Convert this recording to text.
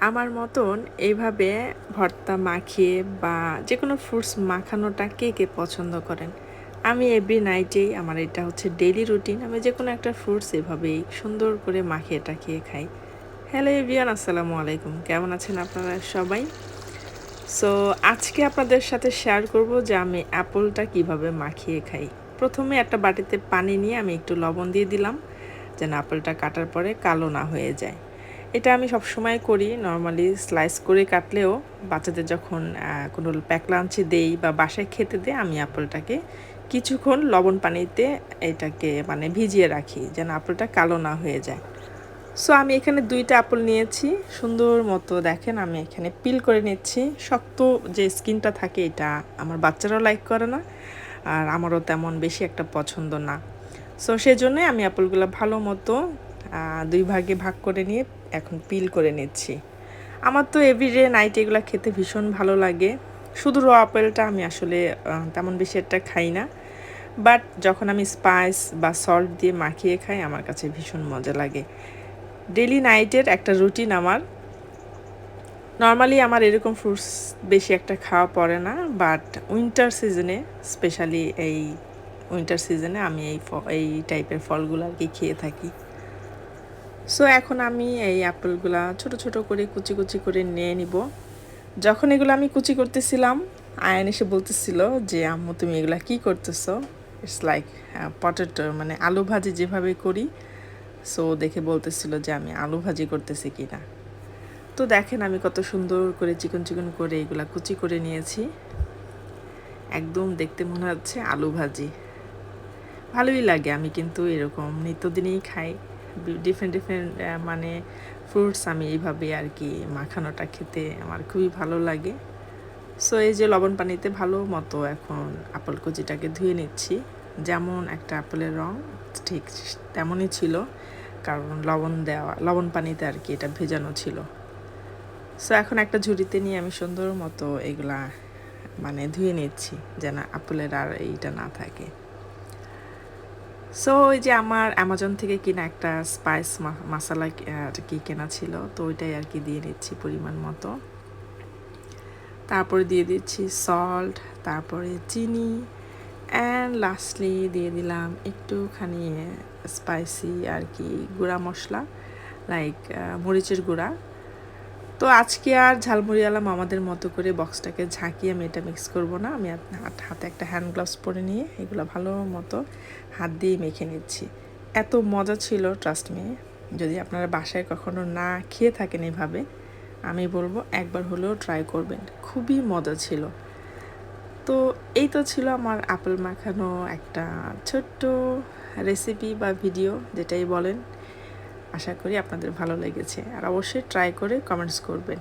আমার মতন এইভাবে ভর্তা মাখিয়ে বা যে কোনো ফ্রুটস মাখানোটা কে কে পছন্দ করেন? আমি এভরি নাইটেই আমার এটা হচ্ছে ডেইলি রুটিন। আমি যে কোনো একটা ফ্রুটস এভাবেই সুন্দর করে মাখিয়ে টাখিয়ে খাই। হ্যালো এভরিওয়ান, আসসালামু আলাইকুম। কেমন আছেন আপনারা সবাই? সো আজকে আপনাদের সাথে শেয়ার করব যে আমি অ্যাপলটা কিভাবে মাখিয়ে খাই। প্রথমে একটা বাটিতে পানি নিয়ে আমি একটু লবণ দিয়ে দিলাম যেন অ্যাপলটা কাটার পরে কালো না হয়ে যায়। এটা আমি সবসময় করি। নর্মালি স্লাইস করে কাটলেও বাচ্চাদের যখন কোনো প্যাক লাঞ্চে দেই বা বাসায় খেতে দেই, আমি অ্যাপলটাকে কিছুক্ষণ লবণ পানিতে এটাকে মানে ভিজিয়ে রাখি যেন অ্যাপলটা কালো না হয়ে যায়। সো আমি এখানে 2টা অ্যাপল নিয়েছি। সুন্দর মতো দেখেন আমি এখানে পিল করে নিচ্ছি। শক্ত যে স্কিনটা থাকে এটা আমার বাচ্চারাও লাইক করে না, আর আমারও তেমন বেশি একটা পছন্দ না। সো সেজন্যই আমি অ্যাপলগুলো ভালো মতো 2 ভাগে ভাগ করে নিয়ে এখন পিল করে নিচ্ছি। আমার তো এভরিডে নাইট এগুলো খেতে ভীষণ ভালো লাগে। শুধু র আপেলটা আমি আসলে তেমন বেশি একটা খাই না, বাট যখন আমি স্পাইস বা সল্ট দিয়ে মাখিয়ে খাই আমার কাছে ভীষণ মজা লাগে। ডেলি নাইটের একটা রুটিন আমার। নর্মালি আমার এরকম ফ্রুটস বেশি একটা খাওয়া পড়ে না, বাট উইন্টার সিজনে, স্পেশালি এই উইন্টার সিজনে আমি এই টাইপের ফলগুলো আর কি খেয়ে থাকি। সো এখন আমি এই অ্যাপেলগুলা ছোট ছোট করে কুচি কুচি করে নিয়ে নিব। যখন এগুলো আমি কুচি করতেছিলাম, আয়ান এসে বলতেছিল যে আম্মু তুমি এগুলা কি করতেছো? ইটস লাইক পটেটো, মানে আলু ভাজি যেভাবে করি। সো দেখে বলতেছিল যে আমি আলু ভাজি করতেছি কিনা। তো দেখেন আমি কত সুন্দর করে চিকন চিকন করে এগুলা কুচি করে নিয়েছি। একদম দেখতে মনে হচ্ছে আলু ভাজি। ভালোই লাগে। আমি কিন্তু এরকম নিত্যদিনই খাই। ডিফারেন্ট ডিফারেন্ট মানে ফ্রুটস আমি এইভাবে আর কি মাখানোটা খেতে আমার খুবই ভালো লাগে। সো এই যে লবণ পানিতে ভালো মতো এখন আপেল কুচিটাকে ধুয়ে নিচ্ছি। যেমন একটা আপেলের রং ঠিক তেমনই ছিল, কারণ লবণ পানিতে আর কি এটা ভেজানো ছিল। সো এখন একটা ঝুড়িতে নিয়ে আমি সুন্দর মতো এগুলা মানে ধুয়ে নিচ্ছি যেন আপেলের আর এইটা না থাকে। সো ওই যে আমার অ্যামাজন থেকে কিনা একটা স্পাইস মশলা আর কি কেনা ছিল, তো ওইটাই আর কি দিয়ে নিচ্ছি পরিমাণ মতো। তারপরে দিয়ে দিচ্ছি সল্ট, তারপরে চিনি, অ্যান্ড লাস্টলি দিয়ে দিলাম একটুখানি স্পাইসি আর কি গুঁড়া মশলা, লাইক মরিচের গুঁড়া। তো আজকে আর ঝালমুড়িওয়ালা মামাদের মতো করে বক্সটাকে ঝাঁকিয়ে আমি এটা মিক্স করব না। আমি হাতে একটা হ্যান্ড গ্লাভস পরে নিয়ে এগুলো ভালো মতো হাত দিয়ে মেখে নিচ্ছি। এত মজা ছিল, ট্রাস্ট মি। যদি আপনারা বাসায় কখনো না খেয়ে থাকেন এভাবে, আমি বলবো একবার হলেও ট্রাই করবেন। খুবই মজা ছিল। তো এই তো ছিল আমার আপেল মাখানো একটা ছোট্ট রেসিপি বা ভিডিও, যেটাই বলেন। আশা করি আপনাদের ভালো লেগেছে, আর অবশ্যই ট্রাই করে কমেন্টস করবেন।